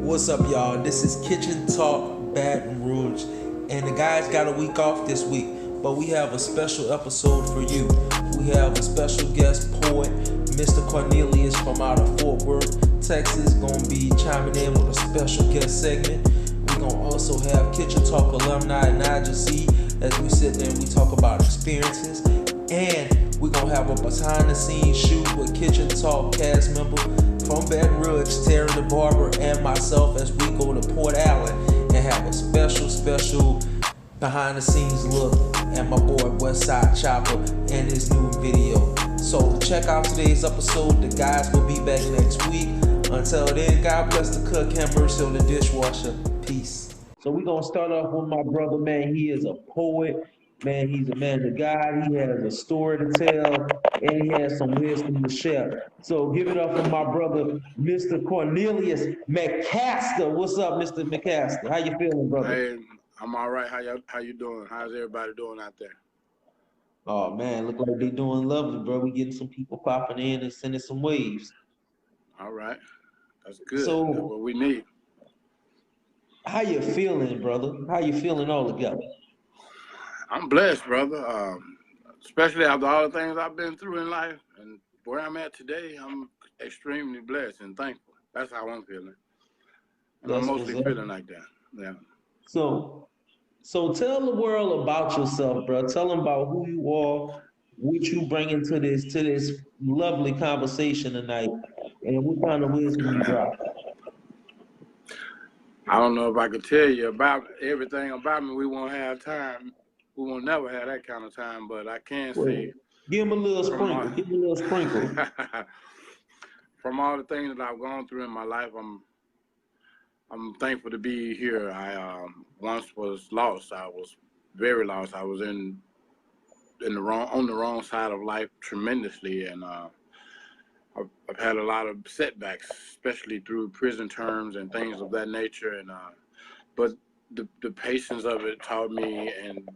What's up, y'all? This is Kitchen Talk Baton Rouge, and the guys got a week off this week, but we have a special episode for you. We have a special guest poet, Mr. Cornelius from out of Fort Worth, Texas, gonna be chiming in with a special guest segment. We're gonna also have Kitchen Talk alumni Naja C as we sit there and we talk about experiences, and we're gonna have a behind the scenes shoot with Kitchen Talk cast member from Baton Rouge, Terry the Barber, and myself as we go to Port Allen and have a special behind the scenes look at my boy Westside Chopper and his new video. So check out today's episode. The guys will be back next week. Until then, God bless the cook, have mercy on the dishwasher. Peace. So we're gonna start off with my brother, man. He is a poet. Man, he's a man of God. He has a story to tell, and he has some wisdom to share. So give it up for my brother, Mr. Cornelius McCaster. What's up, Mr. McCaster? How you feeling, brother? Hey, I'm all right. How you doing? How's everybody doing out there? Oh man, look like they doing lovely, bro. We getting some people popping in and sending some waves. All right, that's good. That's So what we need. how you feeling, brother? How you feeling all together? I'm blessed, brother. Especially after all the things I've been through in life and where I'm at today, I'm extremely blessed and thankful. That's how I'm feeling, and I'm That's what's mostly up. feeling like that. Yeah. So So tell the world about yourself, bro. Tell them about who you are, what you bring into this lovely conversation tonight, and what kind of wisdom you drop. I don't know if I could tell you about everything about me. We won't have time. We won't never have that kind of time. But I can say Well, give them a little from all, sprinkle. Give them a little sprinkle. from all the things that I've gone through in my life, I'm thankful to be here. I once was lost. I was very lost. I was on the wrong side of life tremendously, and I've had a lot of setbacks, especially through prison terms and things of that nature. And but the patience of it taught me, and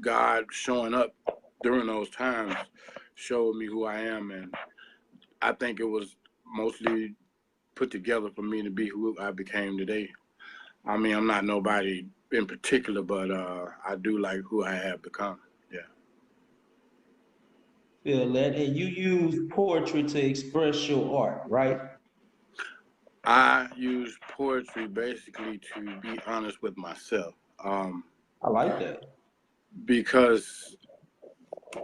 God showing up during those times showed me who I am, and I think it was mostly put together for me to be who I became today. I mean, I'm not nobody in particular, but I do like who I have become. Yeah. Feel that? And you use poetry to express your art, right? I use poetry basically to be honest with myself, I like that. because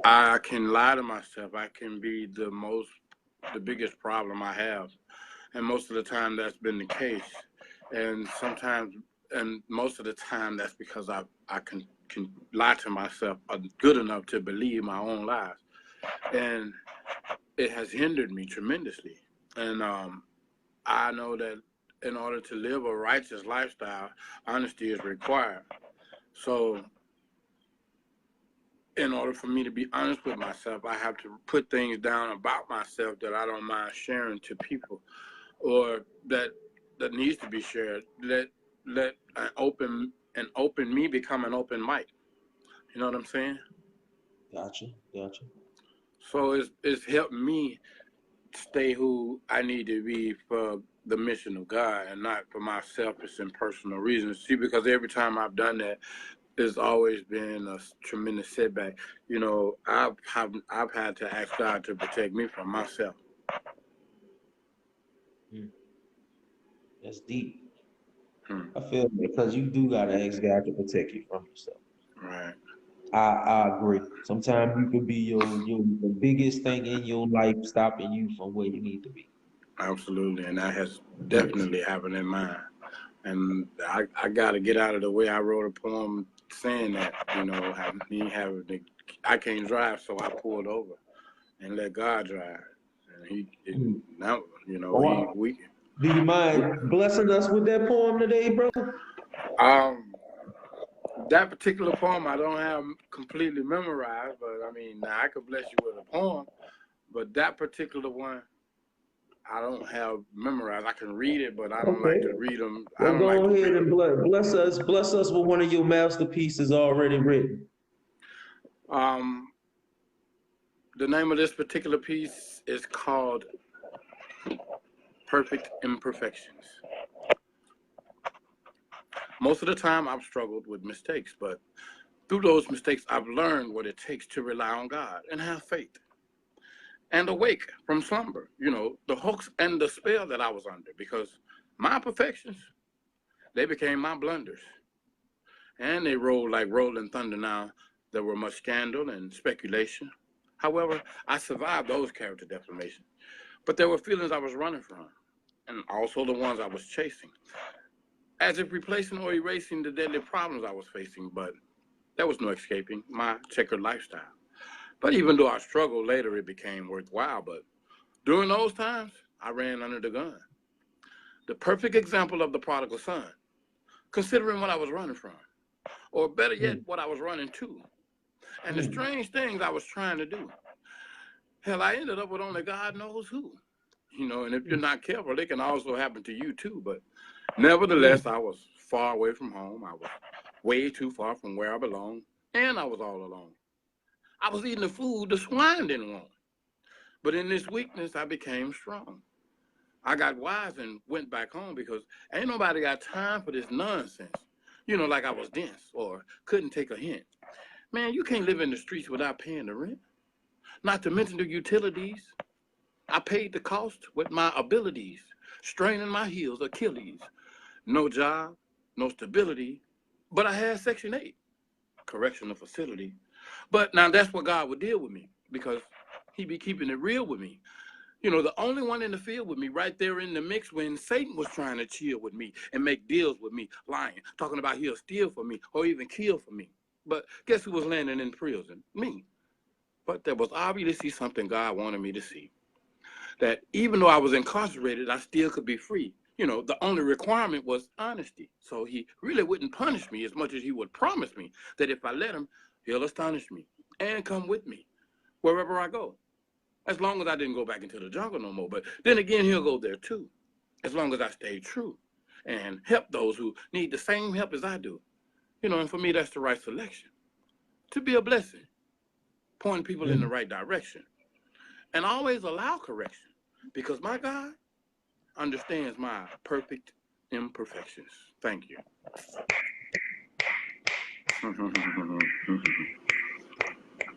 I can lie to myself. I can be the biggest problem I have, and most of the time that's been the case. And sometimes, and most of the time, that's because I can lie to myself good enough to believe my own lies, and it has hindered me tremendously. And I know that in order to live a righteous lifestyle, honesty is required. So, in order for me to be honest with myself, I have to put things down about myself that I don't mind sharing to people, or that needs to be shared. Let an open me become an open mic. You know what I'm saying? Gotcha, gotcha. So it's helped me stay who I need to be for the mission of God, and not for my selfish and personal reasons. See, because every time I've done that, it's always been a tremendous setback. You know, I've had to ask God to protect me from myself. Hmm, that's deep. Hmm. I feel that because you do gotta ask God to protect you from yourself. Right. I agree. Sometimes you could be your the biggest thing in your life stopping you from where you need to be. Absolutely, and that has Yes. definitely happened in mine. And I got to get out of the way. I wrote a poem saying that, I can't drive, so I pulled over and let God drive. And Mm. now, Oh, do you mind blessing us with that poem today, brother? um, that particular poem I don't have completely memorized, but I mean, now I could bless you with a poem, but that particular one I don't have memorized. I can read it, but I don't like Okay. to read them. I Well, don't like go to ahead read and them. bless us with one of your masterpieces already written. Um, the name of this particular piece is called Perfect Imperfections. Most of the time, I've struggled with mistakes, but through those mistakes, I've learned what it takes to rely on God and have faith and awake from slumber, the hooks and the spell that I was under, because my imperfections, they became my blunders. And they rolled like rolling thunder now. There were much scandal and speculation. However, I survived those character defamations. But there were feelings I was running from, and also the ones I was chasing, as if replacing or erasing the deadly problems I was facing, but there was no escaping my checkered lifestyle. But even though I struggled later, it became worthwhile. But during those times, I ran under the gun. The perfect example of the prodigal son, considering what I was running from, or better yet, what I was running to, and the strange things I was trying to do. Hell, I ended up with only God knows who. And if you're not careful, it can also happen to you too. But nevertheless, I was far away from home. I was way too far from where I belonged, and I was all alone. I was eating the food the swine didn't want. But in this weakness, I became strong. I got wise and went back home because ain't nobody got time for this nonsense. Like I was dense or couldn't take a hint. Man, you can't live in the streets without paying the rent. Not to mention the utilities. I paid the cost with my abilities, straining my heels, Achilles. No job, no stability, but I had Section 8, correctional facility. But now that's what God would deal with me, because he be keeping it real with me. The only one in the field with me right there in the mix when Satan was trying to chill with me and make deals with me, lying, talking about he'll steal for me or even kill for me. But guess who was landing in prison? Me. But there was obviously something God wanted me to see. That even though I was incarcerated, I still could be free. The only requirement was honesty. So he really wouldn't punish me as much as he would promise me that if I let him, he'll astonish me and come with me wherever I go. As long as I didn't go back into the jungle no more. But then again, he'll go there too. As long as I stay true and help those who need the same help as I do. And for me, that's the right selection. To be a blessing, pointing people in the right direction. And always allow correction, because my God understands my perfect imperfections. Thank you.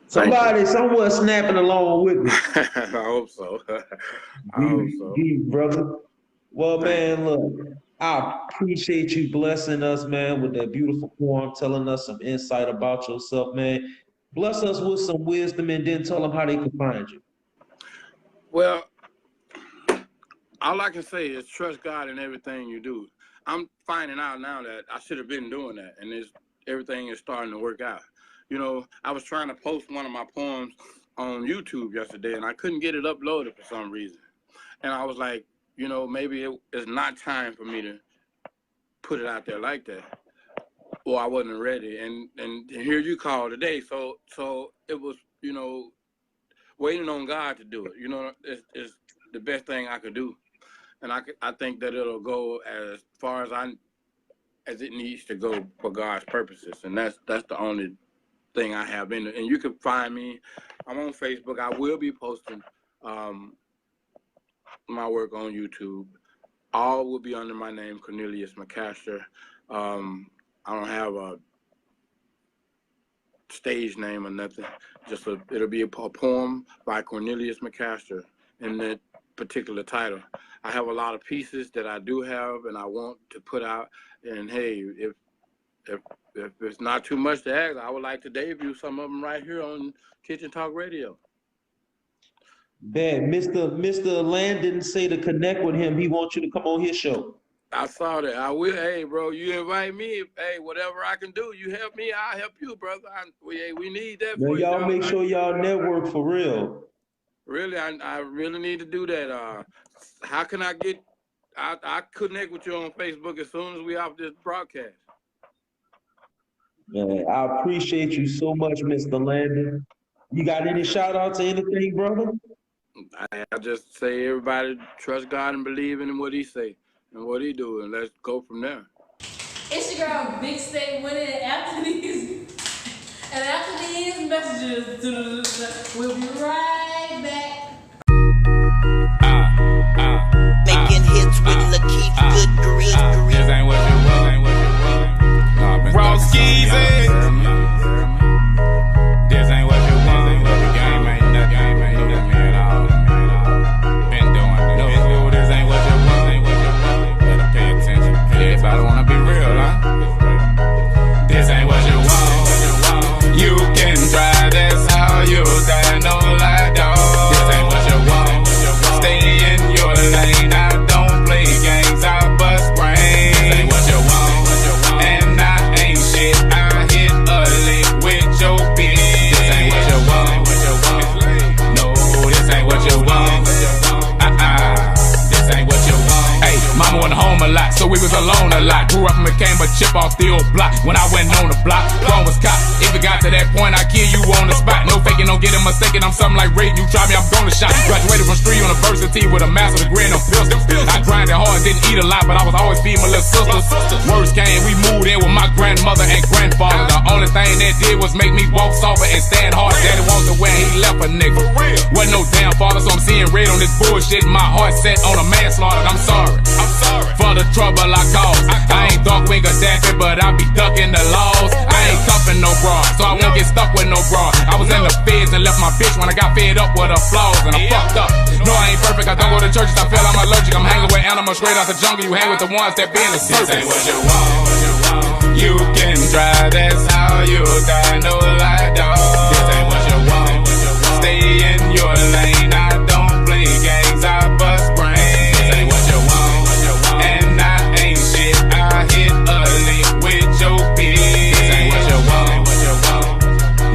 Somebody somewhere snapping along with me. I hope so. I hope so. Brother. Well, man, look, I appreciate you blessing us, man, with that beautiful poem, telling us some insight about yourself, man. Bless us with some wisdom and then tell them how they can find you. Well, all I can say is trust God in everything you do. I'm finding out now that I should have been doing that, and everything is starting to work out. I was trying to post one of my poems on YouTube yesterday, and I couldn't get it uploaded for some reason. And I was like, maybe it's not time for me to put it out there like that, or I wasn't ready. And here you call today, so it was, waiting on God to do it. It's the best thing I could do, and I think that it'll go as far as it needs to go for God's purposes, and that's the only thing I have in it. And you can find me. I'm on Facebook. I will be posting my work on YouTube. All will be under my name, Cornelius McCaster. I don't have a stage name or nothing. It'll be a poem by Cornelius McCaster in that particular title. I have a lot of pieces that I do have and I want to put out. And hey, if it's not too much to ask, I would like to debut some of them right here on Kitchen Talk Radio. Man, Mr. Landon say to connect with him. He wants you to come on his show. I saw that. I will. Hey, bro, you invite me. Hey, whatever I can do, you help me, I'll help you, brother. We need that for you. Y'all make sure y'all network for real. Really, I really need to do that. How can I get? I connect with you on Facebook as soon as we off this broadcast. Man, I appreciate you so much, Mr. Landon. You got any shout outs or anything, brother? I just say everybody trust God and believe in what he say and what he do, and let's go from there. It's your girl Big State winning, and after these messages, we'll be right back. Making hits with Lakeith Good Green. This ain't what you want. we was alone a lot. Grew up and became a chip off the old block. When I went on the block, wrong was cop. If it got to that point, I kill you on the spot. No faking, don't get it mistaken. I'm something like Ray. You try me, I'm gonna shot. Graduated from Street University with a master's degree in them pistols. I grinded hard, didn't eat a lot, but I was always feeding my little sisters. Words came, we moved in with my grandmother and grandfather. The only thing that did was make me walk softer and stand hard. Daddy walked away and he left a nigga. Wasn't no damn father, so I'm seeing red on this bullshit. My heart set on a manslaughter. I'm sorry for the trouble I caused. I ain't dark wing or daffy, but I be ducking the laws. I ain't cuffing no bra, so I won't get stuck with no bra. I was in the feds and left my bitch when I got fed up with her flaws, and I fucked up. No, I ain't perfect, I don't go to churches, I feel I'm allergic. I'm hanging with animals straight out the jungle. You hang with the ones that be in the circus. This ain't what you want. You can try, that's how you die. No lie, dog. This ain't what you want. Stay in your lane. I don't play games, I bust brains. This ain't what you want. And I ain't shit. I hit a lick with your bitch. This ain't what you want.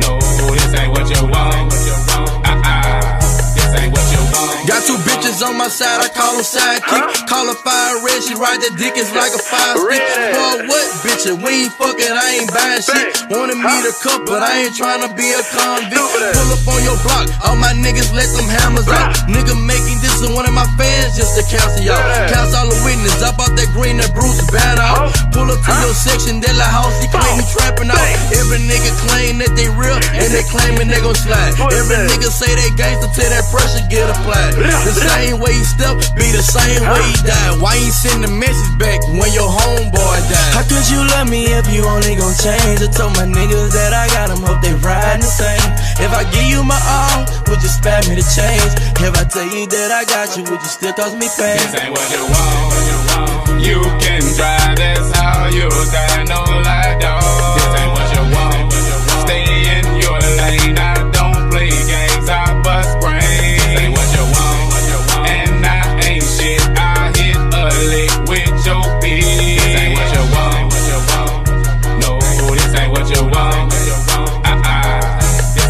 No, this ain't what you want. This ain't what you want. Got two bitches on my side, I call them sidekick. Call her fire red, she ride that dick, it's like a fire stick. For what, bitch? We ain't fucking, I ain't buying shit. Wanted me to cup, but I ain't trying to be a convict. Pull up on your block, all my niggas let them hammers out. Nigga making this is one of my fans just to cancel y'all. Cancel all the witness, I bought that green, that Bruce bad out. Pull up to your section, that la house, he claim me trapping out. Every nigga claim that they real, and they claiming they gon' slide. Every nigga say they gangster till that pressure get applied. The same way he step, be the same way he died. Why you send the message back when your homeboy died? How could you love me if you only gon' change? I told my niggas that I got them, hope they riding the same. If I give you my all, would you spare me the change? If I tell you that I got you, would you still cause me pain? This ain't what you want. You can try, that's how you die. No lie, dog. This ain't what you want. Stay in your lane. I don't play games, I bust brains. This ain't what you want. And I ain't shit. I hit a lick with your bitch. This ain't what you want. No, this ain't what you want. This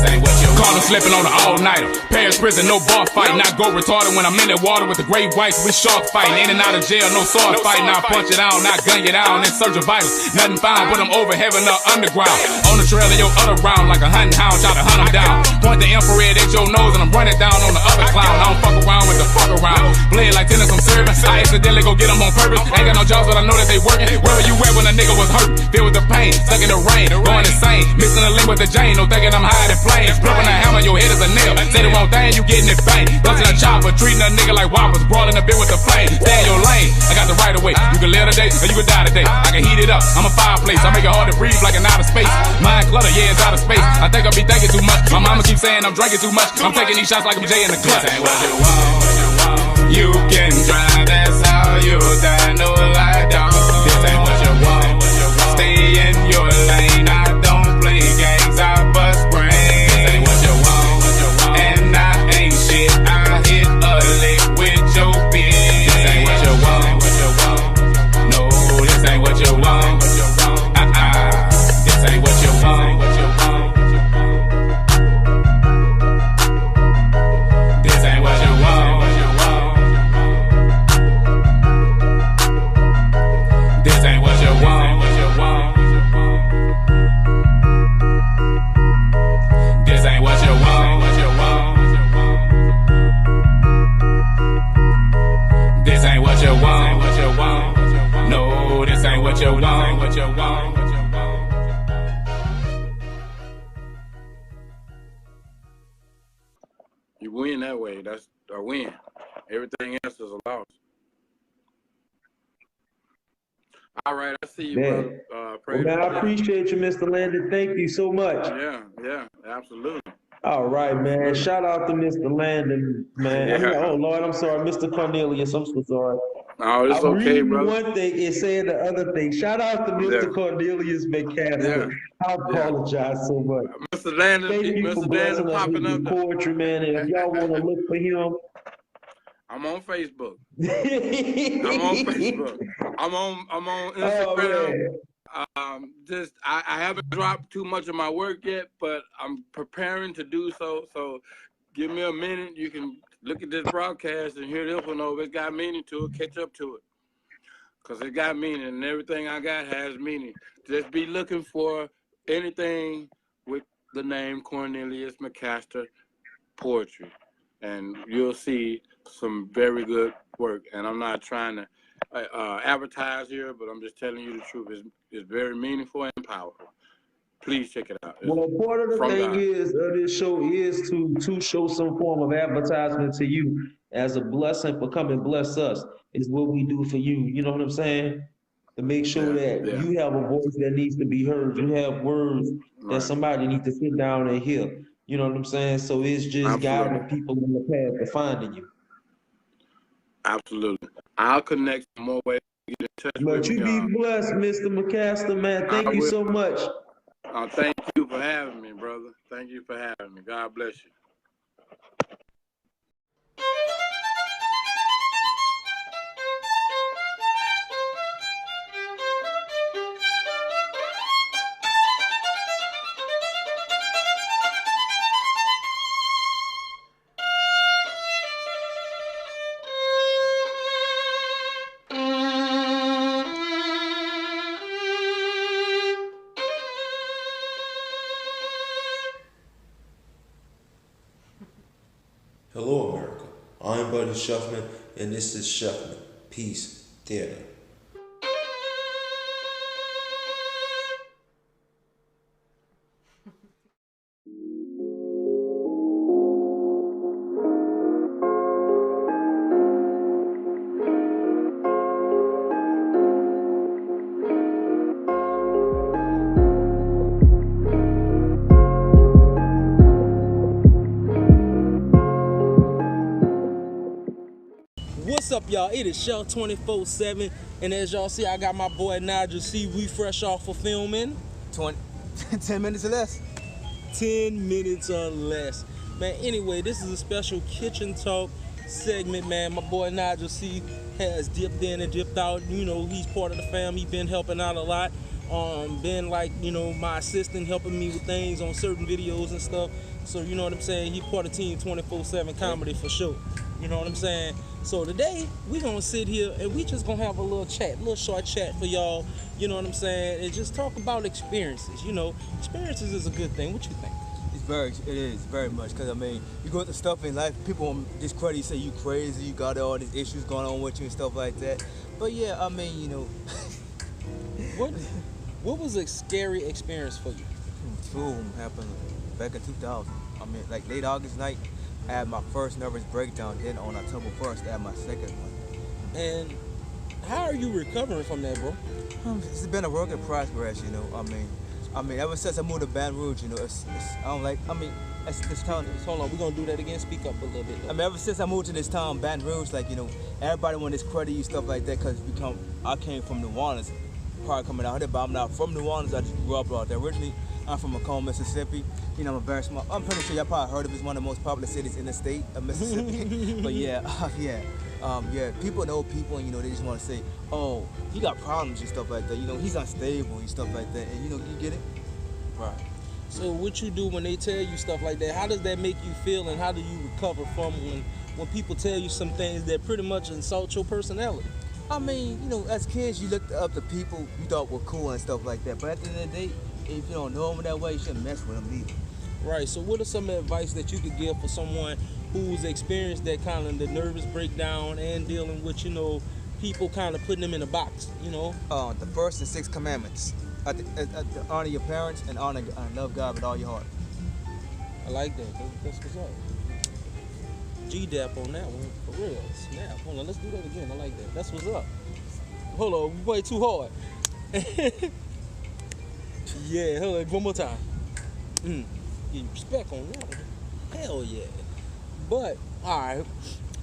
ain't what you want. Caught him slipping on an all-nighter. Paris prison, no bar fight. Not go retarded when I'm in that water with the great whites. We shark fighting. In and out of jail, no sword fight. Now punch it out, not gun it out. In search of vitals. Nothing found, put them over heaven or underground. On the trail of your other round like a hunting hound. Try to hunt them down. Point the infrared at your nose and I'm running down on the other clown. I don't fuck around with the fuck around. Play it like tennis, I'm serving. I accidentally go get them on purpose. Ain't got no jobs, but I know that they working. Where were you at when a nigga was hurt? Filled with the pain, stuck in the rain, going insane. Mixing the link with the Jane, no thinking I'm higher than flames. Flipping a hammer, your head is a nail. Say the wrong thing, you getting it bang. Busting a chopper, treating a nigga like whoppers. Brawling a bit with the flame. Stay in your lane, I got the right of way. You can live today, or you can die today. I can heat it up, I'm a fireplace. I make it hard to breathe like an outer space. Mind clutter, yeah, it's outer space. I think I be thinking too much. My mama keeps saying I'm drinking too much. I'm taking these shots like I'm Jay in the club. This ain't what you want. You can try, that's how you die. No lie, dog. This ain't what you want. Stay in your lane. I don't play games. I bust brains. This ain't what you want. And I ain't shit. I hit a lick with your bitch. This ain't what you want. No, this ain't what you want. This ain't what you want. This ain't what you want. This ain't what you want. This ain't what you want. This ain't what you want. No, this ain't what you want. You win that way. That's a win. Everything else is a loss. All right, I see you, Man. brother. Man, I appreciate you, Mr. Landon. Thank you so much. Yeah, absolutely. All right, man. Shout out to Mr. Landon, man. Yeah. Oh, Lord, I'm sorry. Mr. Cornelius, I'm so sorry. No, it's I'm okay, reading brother. one thing and saying the other thing. Shout out to Mr. Yeah. Cornelius McCaskill. Yeah. I apologize so much. Mr. Landon, Thank you for Mr. blessing Landon us with popping your up there. poetry, man. And if y'all want to look for him, I'm on Facebook. I'm on Facebook. I'm on Instagram. I haven't dropped too much of my work yet, but I'm preparing to do so. So give me a minute. You can look at this broadcast and hear this one over. It's got meaning to it. Catch up to it. because it got meaning, and everything I got has meaning. Just be looking for anything with the name Cornelius McCaster Poetry, and you'll see some very good work. And I'm not trying to advertise here, but I'm just telling you the truth. It's very meaningful and powerful. Please check it out. Well, part of the thing God. is this show is to show some form of advertisement to you as a blessing for coming bless us is what we do for you. You know what I'm saying? To make sure that you have a voice that needs to be heard. You have words that somebody needs to sit down and hear. You know what I'm saying? So it's just guiding people in the path of finding you. Absolutely. I'll connect more ways to get in touch But with you be blessed, Mr. McCaster, man. Thank you so much. Thank you for having me, brother. Thank you for having me. God bless you. Hello, America. I'm Buddy Shuffman, and this is Shuffman Peace Theater. What's up, y'all? It is Shell 24/7, and as y'all see, I got my boy Nigel C. We fresh off for filming 10 minutes or less. 10 minutes or less. Man, anyway, this is a special kitchen talk segment, man. My boy Nigel C. has dipped in and dipped out. You know, he's part of the family. Been helping out a lot. Been like, you know, my assistant, helping me with things on certain videos and stuff. So, you know what I'm saying? He part of Team 24/7 Comedy for sure. You know what I'm saying? So today, we gonna sit here and we just gonna have a little chat, a little short chat for y'all. You know what I'm saying? And just talk about experiences. You know, experiences is a good thing. What you think? It is very much, because I mean, you go through stuff in life, people discredit you, say you crazy, you got all these issues going on with you and stuff like that. But yeah, I mean, you know. What was a scary experience for you? Two of them happened back in 2000. I mean, like late August night, I had my first nervous breakdown. Then on October 1st, I had my second one. And how are you recovering from that, bro? It's been a work in progress, you know. I mean, ever since I moved to Baton Rouge, you know, it's this town. Hold on, we're gonna do that again. Speak up a little bit. I mean, ever since I moved to this town, Baton Rouge, like, you know, everybody want to discredit you, stuff like that, because I came from New Orleans, prior coming out here, but I'm not from New Orleans. I just grew up out there. Originally, I'm from Macomb, Mississippi. You know, I'm a very small. I'm pretty sure y'all probably heard of it. It's one of the most popular cities in the state of Mississippi. But yeah, people know people, and you know, they just want to say, oh, he got problems and stuff like that. You know, he's unstable and stuff like that. And you know, you get it, right? So what you do when they tell you stuff like that? How does that make you feel, and how do you recover from when people tell you some things that pretty much insult your personality? I mean, you know, as kids, you looked up to people you thought were cool and stuff like that. But at the end of the day, if you don't know them that way, you shouldn't mess with them either. Right. So what are some advice that you could give for someone who's experienced that kind of the nervous breakdown and dealing with, you know, people kind of putting them in a box, you know? The first and sixth commandments. Honor your parents and love God with all your heart. I like that. That's what's up. G-dap on that one, for real. Snap. Hold on, let's do that again. I like that. That's what's up. Hold on, we play too hard. Yeah, hold on, one more time. Give respect on that one. Hell yeah. But, alright,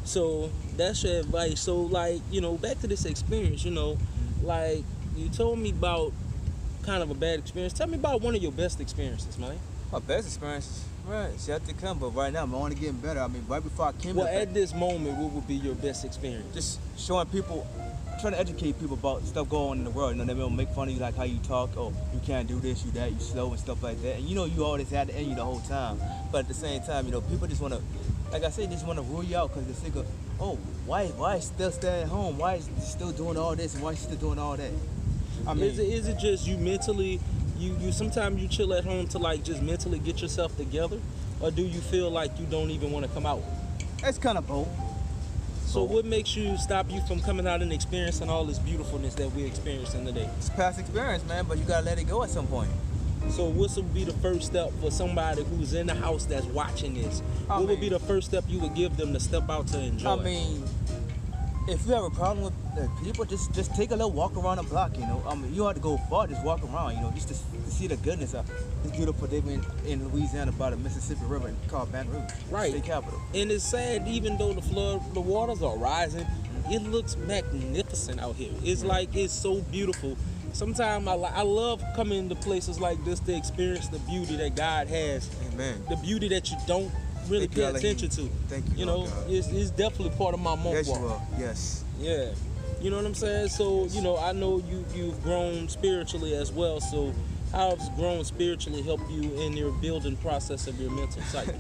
so that's your advice. So, like, you know, back to this experience, you know, like, you told me about kind of a bad experience. Tell me about one of your best experiences, man. My best experiences? Right, it's yet to come, but right now I'm only getting better. I mean, right before I came at this moment, what would be your best experience? Just showing people, trying to educate people about stuff going on in the world. You know, they will make fun of you, like how you talk, oh, you can't do this, you that, you slow and stuff like that. And you know, you always had to end you the whole time. But at the same time, you know, people just want to, like I said, just want to rule you out because they're sick of oh, why still stay at home? Why is still doing all this and why is still doing all that? I mean, Is it just you mentally? You sometimes you chill at home to like just mentally get yourself together, or do you feel like you don't even want to come out? it's kind of both. So what makes you stop you from coming out and experiencing all this beautifulness that we're experiencing today? It's past experience, man, but you gotta let it go at some point. So what would be the first step for somebody who's in the house that's watching this? I What would be mean- the first step you would give them to step out to enjoy? I mean, if you have a problem with people, just take a little walk around the block. You know, I mean, you don't have to go far. Just walk around. You know, just to see the goodness of this beautiful day in Louisiana by the Mississippi River called Baton Rouge, Right. state capital. And it's sad, even though the waters are rising, it looks magnificent out here. It's like it's so beautiful. Sometimes I love coming to places like this to experience the beauty that God has, Amen. the beauty that you don't really Thank you, pay Elohim. attention to. Thank you, You know, Lord God. it's definitely part of my month Yes, walk. you are. Yes. Yeah. You know what I'm saying? So, you know, I know you've grown spiritually as well. So how has grown spiritually helped you in your building process of your mental psyche?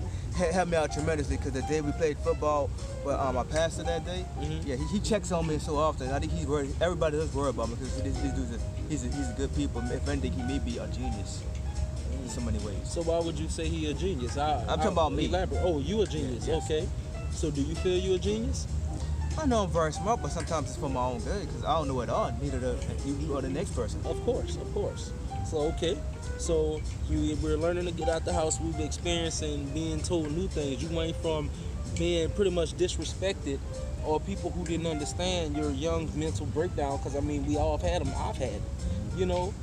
Helped me out tremendously because the day we played football, well, my pastor that day, Mhm. yeah, he checks on me so often. I think he's worried. Everybody does worry about me because this dude's he's a good people. If anything, he may be a genius in so many ways. So why would you say he a genius? I'm talking about me. Elaborate. Oh, you a genius. Yes. Okay. So do you feel you a genius? I know I'm very smart, but sometimes it's for my own good because I don't know it all. Neither do you or the next person. Of course. So okay. So we're learning to get out the house. We've experiencing being told new things. You went from being pretty much disrespected or people who didn't understand your young mental breakdown. Because I mean, we all have had them. I've had it. You know,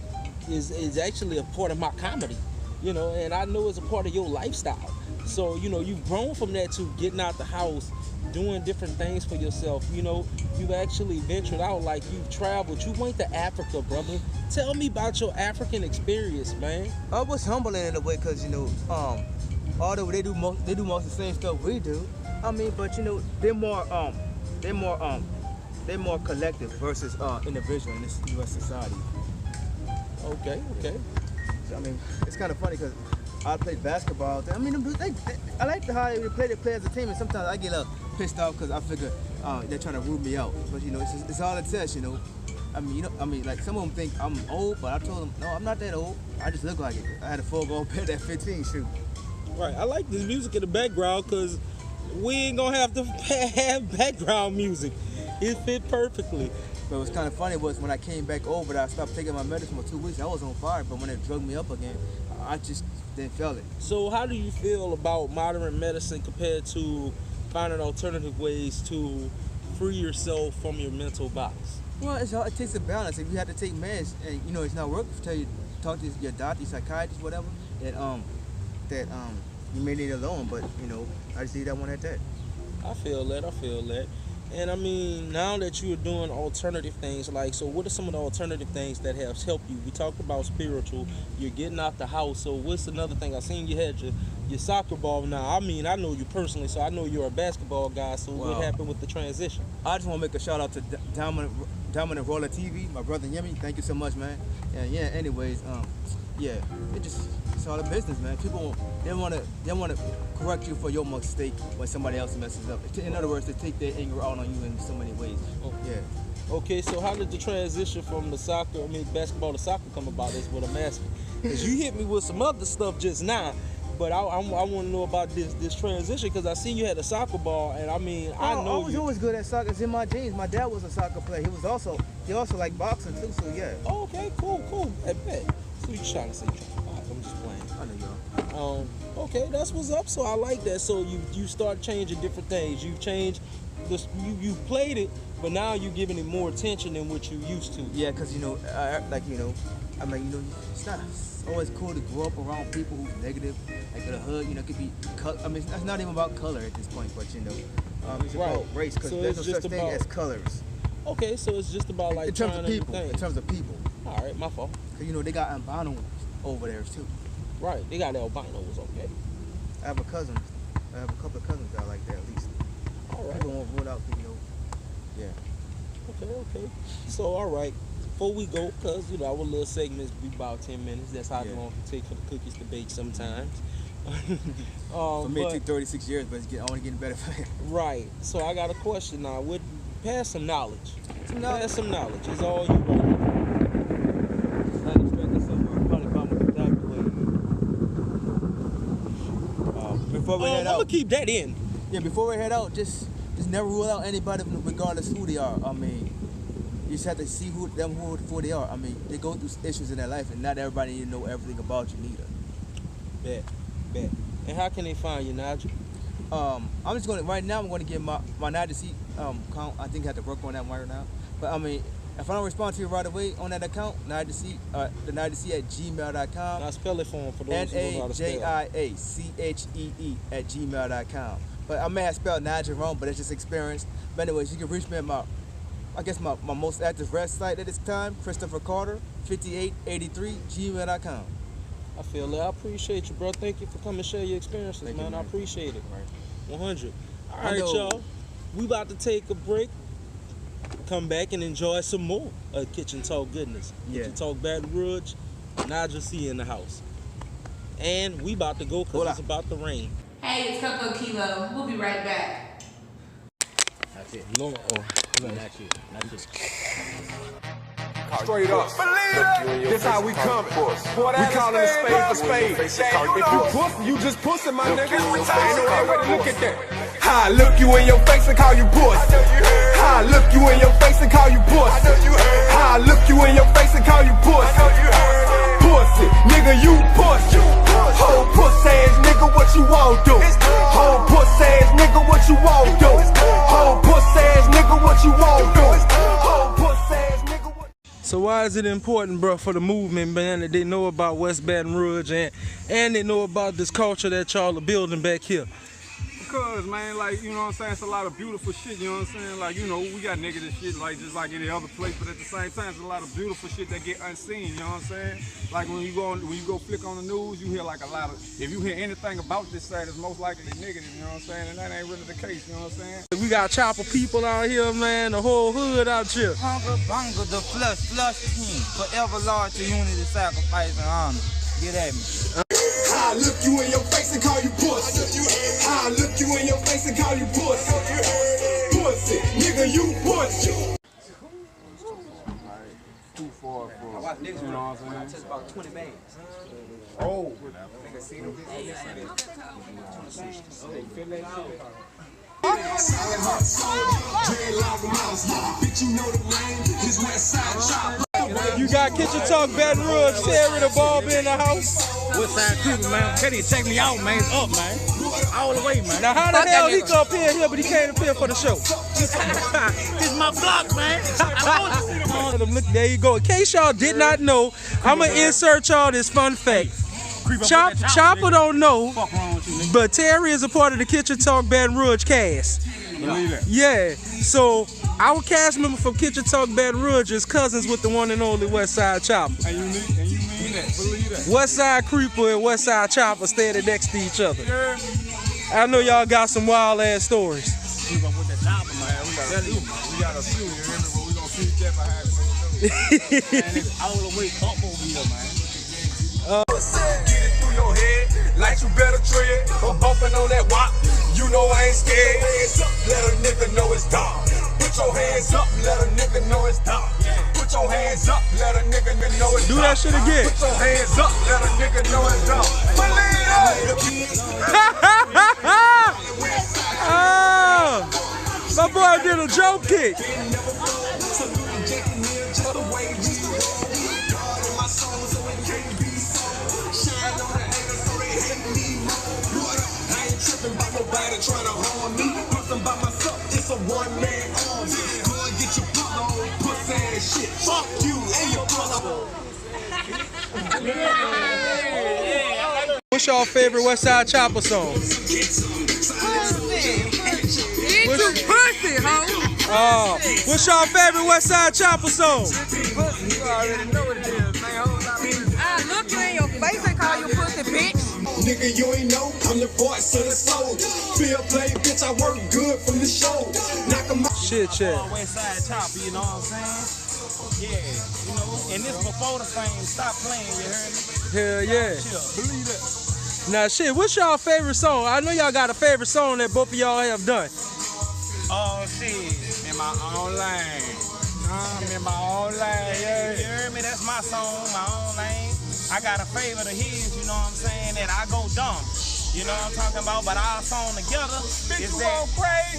is actually a part of my comedy. You know, and I know it's a part of your lifestyle. So you know, you've grown from that to getting out the house, doing different things for yourself. You know, you've actually ventured out, like you've traveled. You went to Africa, brother. Tell me about your African experience, man. I was humbling in a way because although they do most of the same stuff we do. I mean, but you know, they're more collective versus individual in this U.S. society. Okay. I mean, it's kind of funny because I played basketball. I mean, I like how they play as a team, and sometimes I get a little pissed off because I figure they're trying to rule me out. But you know, it's all it says. You know, like some of them think I'm old, but I told them no, I'm not that old. I just look like it. I had a full goal pair at 15. Shoot. Right. I like this music in the background because we ain't gonna have to have background music. It fit perfectly. But what's kind of funny was when I came back over, I stopped taking my medicine for 2 weeks. I was on fire, but when they drugged me up again, I just didn't feel it. So how do you feel about modern medicine compared to finding alternative ways to free yourself from your mental box? Well, it takes a balance. If you have to take meds and you know it's not working, talk to your doctor, your psychiatrist, whatever, that you may need a loan. But you know, I just leave that one at that. I feel that. And I mean, now that you're doing alternative things, like, so what are some of the alternative things that have helped you? We talked about spiritual, you're getting out the house. So what's another thing? I seen you had your soccer ball now. I mean, I know you personally, so I know you're a basketball guy. So Wow. what happened with the transition? I just want to make a shout out to Dominant Roller TV, my brother Yemi. Thank you so much, man. And yeah, anyways, it's all a business, man. People they want to correct you for your mistake when somebody else messes up. In other words, they take their anger out on you in so many ways. Oh. Yeah. Okay, so how did the transition from basketball to soccer come about? Is what I'm asking. Because you hit me with some other stuff just now, but I want to know about this transition because I seen you had a soccer ball, and I mean, I know I was you. always good at soccer. It's in my genes. My dad was a soccer player. He also liked boxing too. So yeah. Oh, okay, cool. I bet. So you trying to say I'm just playing. I know y'all. Okay, that's what's up. So I like that. So you start changing different things. You've changed this. You played it, but now you're giving it more attention than what you used to. Yeah, because it's not always cool to grow up around people who's negative, like the hood. You know, it could be. I mean, it's not even about color at this point, but you know, it's Right. about race because So there's no it's just such thing about- as colors. Okay, so it's just about like In terms trying of people. new In things. terms of people, All right, my fault. because you know they got albinos over there too. Right, they got albinos. Okay. I have a couple of cousins that are like that at least. All right. People won't rule out, you know. Yeah. Okay. So, all right. Before we go, because, our little segments be about 10 minutes. That's how Yeah. long it take for the cookies to bake sometimes. For me, it took 36 years, but it's only getting better for him. Right. So I got a question now. Pass some knowledge. Pass some knowledge. Is all you want. Before we head I'm out, gonna keep that in. yeah, before we head out, just never rule out anybody regardless who they are. I mean, you just have to see who they are. I mean, they go through issues in their life, and not everybody need to know everything about you neither. Bet. And how can they find you, Nigel? I'm just gonna right now. I'm gonna get my Nigel C count. I think I have to work on that right now. But I mean, if I don't respond to you right away on that account, Nigel C, the Nigel C at gmail.com. Now spell it for them for those who don't know how to spell. NAJIACHEE@gmail.com. But I may have spelled Nigel wrong, but it's just experience. But anyways, you can reach me at my most active website at this time, Christopher Carter 5883 gmail.com. I feel it. I appreciate you, bro. Thank you for coming and share your experiences, Thank man. you, I man. appreciate it. Right. 100. All I right, know. y'all. We about to take a break. Come back and enjoy some more of Kitchen Talk goodness. Yeah. Kitchen Talk Baton Rouge. Nigel C in the house. And we about to go because it's about to rain. Hey, it's Coco Kilo. We'll be right back. That's it. No, That's it. Straight up. This how we coming. We calling a spade for spade. If you pussy, you just pussy, my nigga. Ain't no other way to look at that. How I look you in your face and call you pussy. How I look you in your face and call you pussy. How I look you in your face and call you pussy. Pussy, nigga, you pussy. Whole pussy ass nigga, what you won't do? Whole pussy ass nigga, what you won't do? Whole pussy ass nigga, what you won't do? Whole pussy ass nigga, what. So why is it important, bro, for the movement, man, that they know about West Baton Rouge and they know about this culture that y'all are building back here? Because, man, like, you know what I'm saying, it's a lot of beautiful shit, you know what I'm saying? Like, you know, we got negative shit, like, just like any other place, but at the same time, it's a lot of beautiful shit that get unseen, you know what I'm saying? Like, when you go flick on the news, you hear, like, a lot of, if you hear anything about this side, it's most likely negative, you know what I'm saying? And that ain't really the case, you know what I'm saying? We got chopper people out here, man, the whole hood out here. Hunger, bunga, the flush king. Forever large to unity, sacrifice, and honor. Get at me. How I look you in your face and call you pussy. How I look you in your face and call you pussy. Pussy, nigga, you pussy. Too far for, you know what I'm saying? About 20 bands. Oh. You got Kitchen Talk Baton Rouge, Terry the Barber in the house. Westside Creeper, man. Teddy, check me out, man. It's up, man. All the way, man. Now how the hell he come up here, but he can't appear for the show? It's my block, man. I want Look, there you go. In case y'all did not know, I'm going to insert y'all this fun fact. Chopper don't know, but Terry is a part of the Kitchen Talk Baton Rouge cast. Believe that. Yeah, so our cast member from Kitchen Talk Baton Rouge is cousins with the one and only Westside Chopper. And you mean that. Believe that. Westside Creeper and Westside Chopper standing next to each other. Yeah. I know y'all got some wild ass stories. Keep up with that chopper, man. We got a few, you hear me? But we gonna keep that behind closed doors. And it's all the way up over here, man. Get it through your head, like you better tread. I'm bumping on that wop, you know I ain't scared. Hands up, let a nigga know it's dark. Put your hands up, let a nigga know it's dark. Put your hands up, let a nigga know it's dark. Do that shit again. Put your hands up, let a nigga know it's dark. Believe Oh, my boy did a jump kick. Trying to harm me, nothing by myself, it's a one-man army. Go and get your blood on, pussy ass shit. Fuck you and your brother. What's your favorite Westside Chopper song? What's your favorite Westside Chopper song? You already know what it is, man. I look you in your face and call you pussy, bitch. Nigga, you ain't know, I'm the voice of the soul. Fair play, bitch, I work good from the show. Knock 'em out. Shit, check. Westside Chopper, you know what I'm saying? Yeah, you know, and this before the fame. Stop playing, you heard me? Hell yeah. Chill. Believe that. Now, shit, what's y'all favorite song? I know y'all got a favorite song that both of y'all have done. Oh, shit, in my own lane. I'm in my own lane, yeah. You heard me? That's my song, my own lane. I got a favorite of his, you know what I'm saying, that I go dumb. You know what I'm talking about? But our song together is that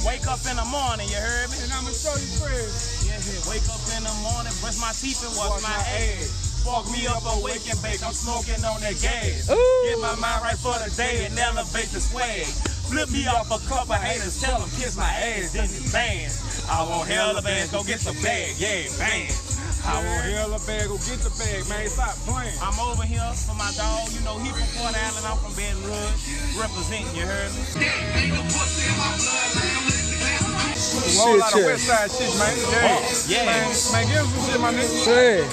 wake up in the morning, you heard me? And I'ma show you praise. Yeah, wake up in the morning, brush my teeth and wash my ass. Fuck me up, awake and bake, I'm smoking on that gas. Get my mind right for the day and elevate the swag. Flip me off a couple haters, tell them kiss my ass, then it's bands. I want hella bands, go get the bag, yeah, bands. I want hella bag, go get the bag, man, stop playing. I'm over here for my dog, you know, he from Port Island, I'm from Baton Rouge, representing, you heard me? A whole lot of West Side shit, man. Yeah. Man, give him some shit, my nigga.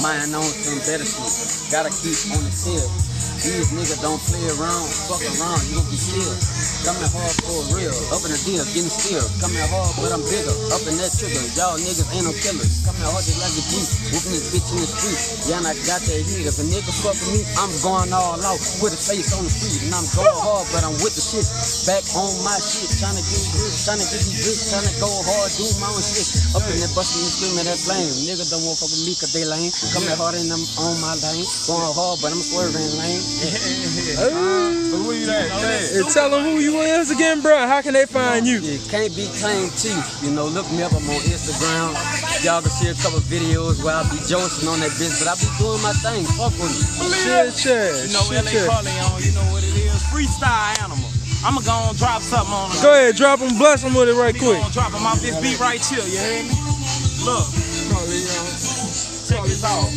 Mine on some better shit. Gotta keep on the field. These niggas don't play around, fuck around, you gon' be killed. Coming hard for real, up in the deal, getting still. Coming hard, but I'm bigger, up in that trigger. Y'all niggas ain't no killers. Coming hard just like a G, whooping this bitch in the street. Yeah, and I got that heat. If a nigga fuck with me, I'm going all out. Put a face on the street, and I'm going hard, but I'm with the shit. Back on my shit, trying to get rich, trying to get these bricks, trying to go hard, do my own shit. Up in that bustin' and screaming that flame. Niggas don't wanna fuck with me cause they lame. Coming hard and I'm on my lane. Going hard, but I'm swerving lane. Believe that. And tell them who you is again, bro. How can they find you? It can't be claimed cheap. You know, look me up. I'm on Instagram. Y'all can see a couple videos where I be joking on that bitch, but I be doing my thing. Fuck with me. Shit. You know, LA Corleone, you know what it is. Freestyle animal. I'ma go on drop something on him. Go ahead, drop them, bless them with it right quick. Gonna drop him off this beat right here, you hear me? Look. Check this out.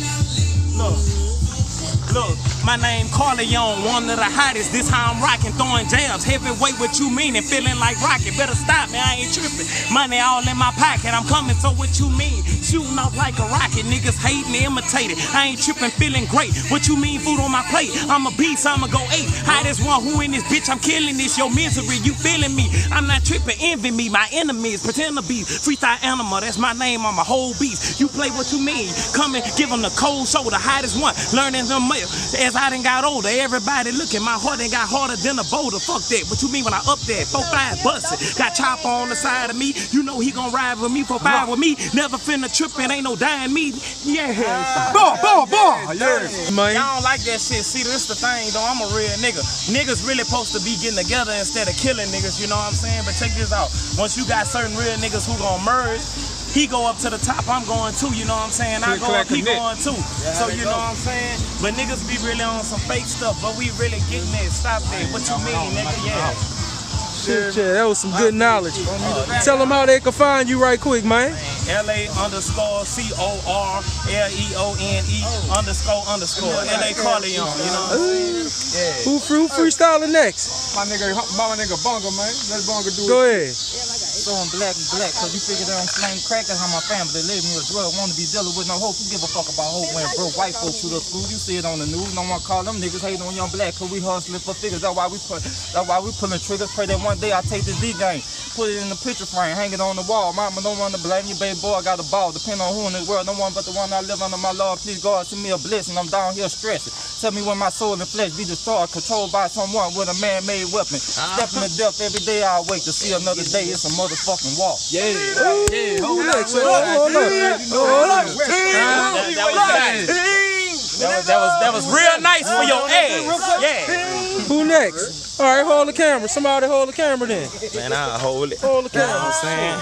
Look, my name Corleone, one of the hottest. This how I'm rocking, throwing jabs. Heavyweight, what you mean? And feeling like rocket. Better stop me, I ain't tripping. Money all in my pocket, I'm coming, so what you mean? Shooting off like a rocket, niggas hating and imitating. I ain't tripping, feeling great. What you mean, food on my plate? I'm a beast, I'ma go 8. Hottest one who in this bitch, I'm killing this. Your misery, you feeling me? I'm not tripping, envy me. My enemies pretend to be freestyle animal. That's my name, I'm a whole beast. You play what you mean? Come and give them the cold shoulder, hottest one. Learning them as I done got older, everybody looking, my heart ain't got harder than a boulder. Fuck that, what you mean when I up that? 4-5 busted, got chopper on the side of me. You know he gon' ride with me, 4-5 with me. Never finna trippin', ain't no dying me. Yeah. Boy. Yeah. Y'all don't like that shit. See, this the thing, though. I'm a real nigga. Niggas really supposed to be getting together instead of killing niggas, you know what I'm saying? But check this out. Once you got certain real niggas who gon' merge, he go up to the top, I'm going too, you know what I'm saying? I go up, he going too. So you know what I'm saying? But niggas be really on some fake stuff, but we really getting it. Stop that. What you mean, nigga? Yeah. Shit, that was some good knowledge. Tell them how they can find you right quick, man. LA_CORLEONE__LA Corleone, you know what I'm saying? Who freestyling next? My nigga Bunga, man. Let Bunga do it. Go ahead. So I'm black, cause you figure that I'm slang crack, that's how my family live me as well. Wanna be dealing with no hope, you give a fuck about hope when broke white folks to the school. You see it on the news, no one call them niggas hating on young black, cause we hustling for figures. That's why we pulling triggers. Pray that one day I take this D game, put it in the picture frame, hang it on the wall. Mama don't want to blame you, baby boy, I got a ball. Depending on who in the world, no one but the one I live under my Lord. Please God, send me a blessing, I'm down here stressing. Tell me when my soul and flesh be destroyed, controlled by someone with a man-made weapon. Stepping to death every day, I wait to see another day. It's a motherfucking walk. Yeah. Hold up. That was real nice for your ass. Yeah. Who next? All right, hold the camera. Somebody hold the camera then. Man, I'll hold it. Hold the camera. You know what I'm saying?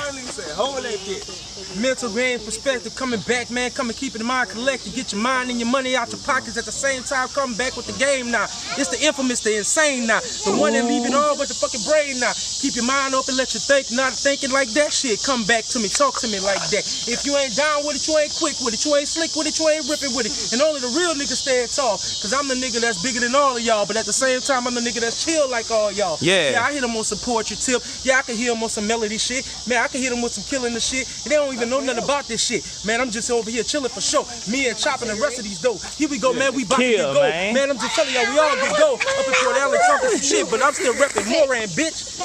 Hold that bitch. Mental game perspective coming back, man. Come and keep it in mind, collect, get your mind and your money out your pockets at the same time. Coming back with the game now. It's the infamous, the insane now. The one that leave it all but the fucking brain now. Keep your mind open, let you think, not thinking like that shit. Come back to me, talk to me like that. If you ain't down with it, you ain't quick with it, you ain't slick with it, you ain't ripping with it. And only the real niggas stand tall. Cause I'm the nigga that's bigger than all of y'all, but at the same time, I'm the nigga that's chill like all y'all. Yeah, I hit them on support your tip. Yeah, I can hear them on some melody shit. Man, I can hit them with some killing the shit. And they don't even know nothing about this shit. Man, I'm just over here chilling for sure. Me and chopping the rest of these dope. Here we go, man. We about to get go. Man, I'm just telling y'all, we all get go. Up in Port Island talking some shit, but I'm still repping Moran, bitch.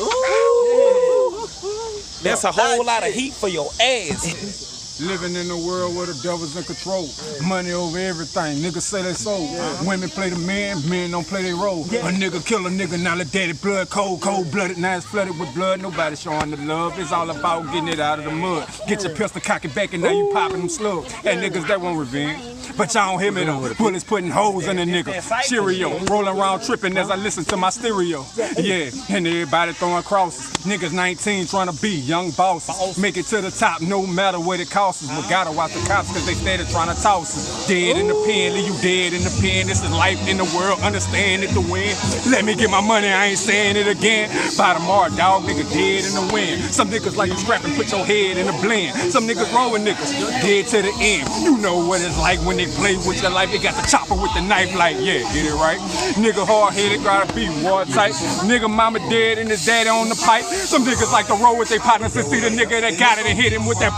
That's a whole lot of heat for your ass. Living in a world where the devil's in control. Money over everything. Niggas say they sold. Women play the men, men don't play their role. A nigga kill a nigga, now the daddy blood cold, cold-blooded. Now it's flooded with blood. Nobody showing the love. It's all about getting it out of the mud. Get your pistol, cock it back, and now you popping them slugs. And niggas that want revenge. But y'all don't hear me though. Bullets putting holes in the nigga. Cheerio, rolling around tripping as I listen to my stereo. Yeah, and everybody throwing crosses. Niggas 19 trying to be young bosses. Make it to the top no matter what it costs us. But gotta watch the cops cause they steady trying to toss us. Dead in the pen, leave you dead in the pen. This is life in the world, understand it to win. Let me get my money, I ain't saying it again. By tomorrow, dog, nigga dead in the wind. Some niggas like you scrapping, put your head in the blend. Some niggas rolling niggas, dead to the end. You know what it's like when they play with your life. They got the chopper with the knife like, yeah, get it right. Nigga hard-headed, gotta be watertight. Nigga mama dead and his daddy on the pipe. Some niggas like to roll with their partners and see the nigga that got it and hit him with that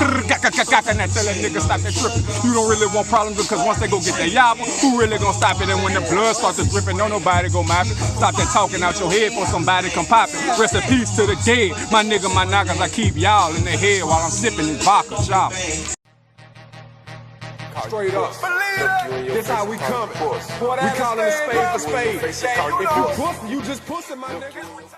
and that tell that nigga stop that tripping. You don't really want problems because once they go get their yabba, who really gonna stop it? And when the blood starts to dripping, don't nobody go mop it. Stop that talking out your head for somebody come pop it. Rest in peace to the dead. My nigga, my knockers, I keep y'all in the head while I'm sipping this vodka, y'all. Straight up. This how we coming. We calling a spade for spade. If you pussy, you just pussy, my nigga.